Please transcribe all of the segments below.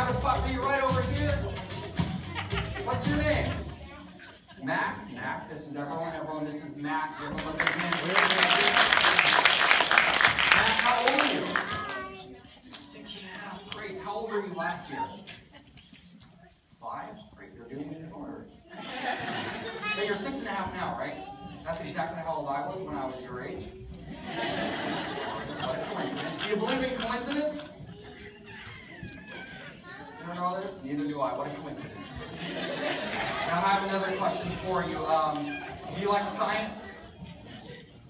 have a spot for you right over here. What's your name? Mack? Mack, this is everyone. Everyone, this is Mack. Everyone look at his name. Mack, how old are you? 6.5. Great. How old were you last year? 5? Great. You're doing it in order. Hey, you're 6.5 now, right? That's exactly how old I was when I was your age. What a coincidence. Do you believe in coincidence? You don't know this? Neither do I. What a coincidence. Now I have another question for you. Do you like science?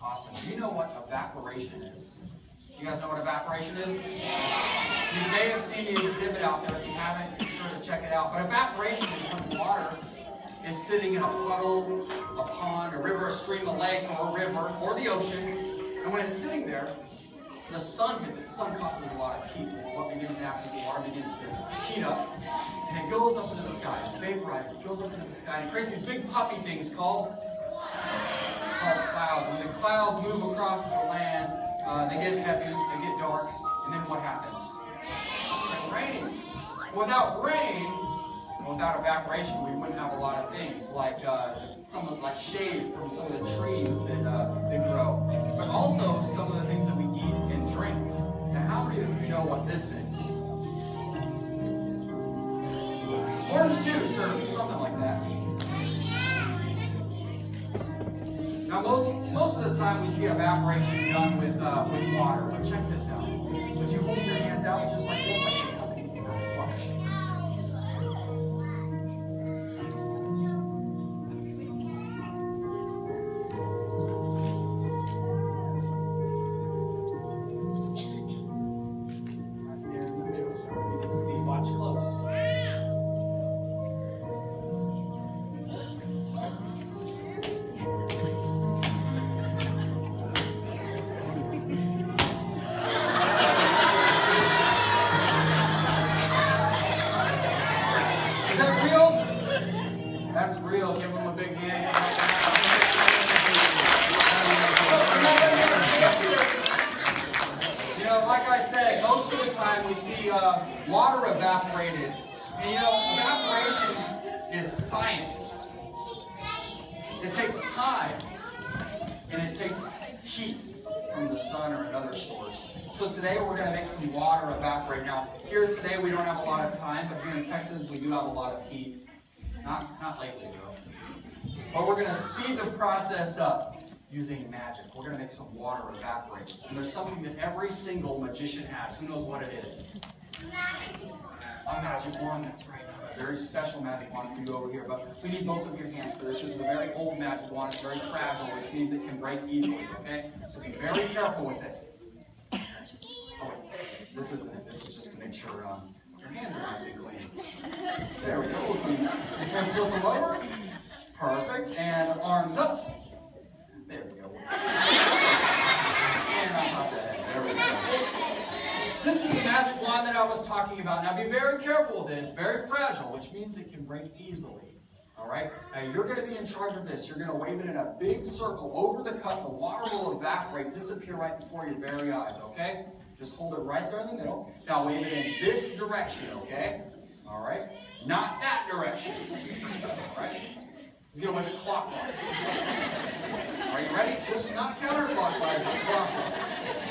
Awesome. Do you know what evaporation is? You guys know what evaporation is? You may have seen the exhibit out there. If you haven't, be sure to check it out. But evaporation is when water is sitting in a puddle, a pond, a river, a stream, a lake, or a river, or the ocean. And when it's sitting there, the sun hits it. The sun causes a lot of heat. What begins to happen is the water begins to heat up, and it goes up into the sky. It vaporizes, goes up into the sky, and creates these big puffy things called clouds. When the clouds move across the land, they get heavy, they get dark, and then what happens? It rains. Without rain, without evaporation, we wouldn't have a lot of things like shade from some of the trees that grow, but also some of the things that we eat and drink. Now, how many of you know what this is? Orange juice or something like that. Now, most of the time we see evaporation done with water. But check this out. Would you hold your hands out just like this? Watch. That's real. Give them a big hand. You know, like I said, most of the time we see water evaporated. And you know, evaporation is science. It takes time, and it takes heat from the sun or another source. So today we're going to make some water evaporate. Now, here today we don't have a lot of time, but here in Texas we do have a lot of heat. Not lately, though. But we're going to speed the process up using magic. We're going to make some water evaporate. And there's something that every single magician has. Who knows what it is? A magic wand, that's right. A very special magic wand for you over here. But we need both of your hands for this. This is a very old magic wand. It's very fragile, which means it can break easily, okay? So be very careful with it. Oh, wait. This isn't it. This is just to make sure your hands are nice and clean. There we go. You can flip them over. Perfect. And arms up. There we go. And on top of the head. There we go. This is the magic wand that I was talking about. Now be very careful with it. It's very fragile, which means it can break easily. Alright? Now you're going to be in charge of this. You're going to wave it in a big circle over the cup. The water will evaporate, disappear right before your very eyes. Okay? Just hold it right there in the middle. Now wave it in this direction, okay? Alright? Not that direction. Alright? He's going to wave it clockwise. Are you ready? Just not counterclockwise, but clockwise.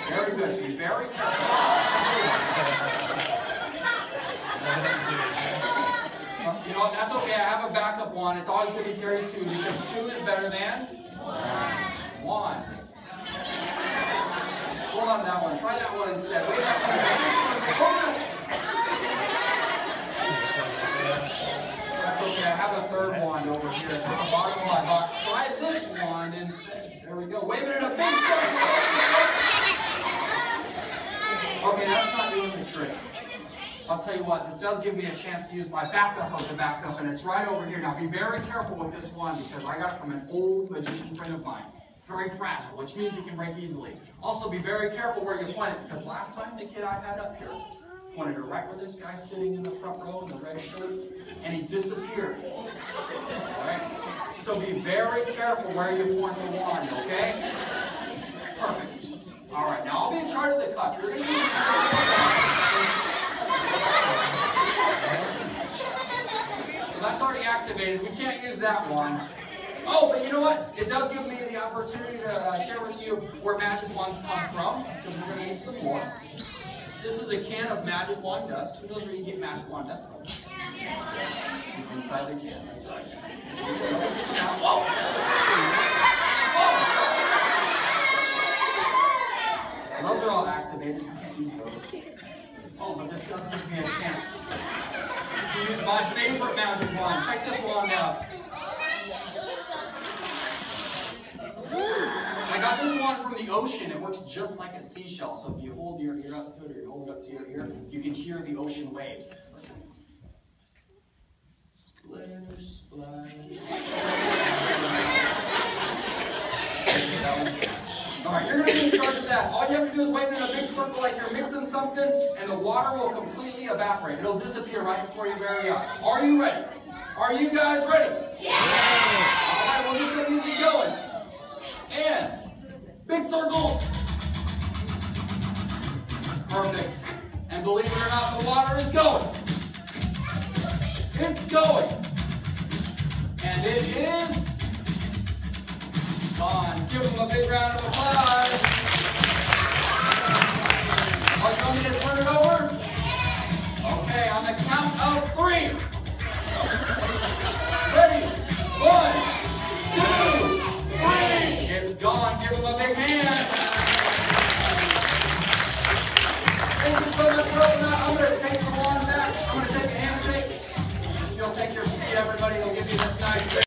Very good. Be very careful. You know what? That's okay. I have a backup one. It's always good to carry 2 because 2 is better than 1. Hold on to that one. Try that one instead. Wait that one. That's okay. I have a third wand over here. It's at the bottom of my box. Try this wand instead. There we go. Wave it in a big circle. Okay, that's not doing the trick. I'll tell you what, this does give me a chance to use my backup of the backup, and it's right over here. Now be very careful with this wand because I got it from an old magician friend of mine. Very fragile, which means it can break easily. Also, be very careful where you point it, because last time the kid I had up here pointed it right where this guy sitting in the front row in the red shirt, and he disappeared. Alright? So be very careful where you point the wand, okay? Perfect. Alright, now I'll be in charge of the cup. You're going to be in charge of the cup. activated. We can't use that one. Oh, but you know what? It does give me the opportunity to share with you where magic wands come from, because we're going to need some more. This is a can of magic wand dust. Who knows where you get magic wand dust from? Inside the can, that's right. Whoa! Whoa! Those are all activated. You can't use those. Oh, but this does give me a chance to use my favorite magic wand. Check this wand out. I got this one from the ocean. It works just like a seashell. So if you hold your ear up to it, or you hold it up to your ear, you can hear the ocean waves. Listen. Splish, splash. That was good. All right, you're going to be in charge of that. All you have to do is wave in a big circle like you're mixing something, and the water will completely evaporate. It'll disappear right before your very eyes. Are you ready? Are you guys ready? Yeah! All right, we'll get some music going. And big circles. Perfect. And believe it or not, the water is going. It's going. And it is gone. Give them a big round of applause. Oh, you want me to turn it over? Okay, on the count of 3. Ready? 1, 2, 3. It's gone. Give them a big hand. Thank you so much for opening that. I'm going to take the wand back. I'm going to take a handshake. You'll take your seat, everybody. They'll give you this nice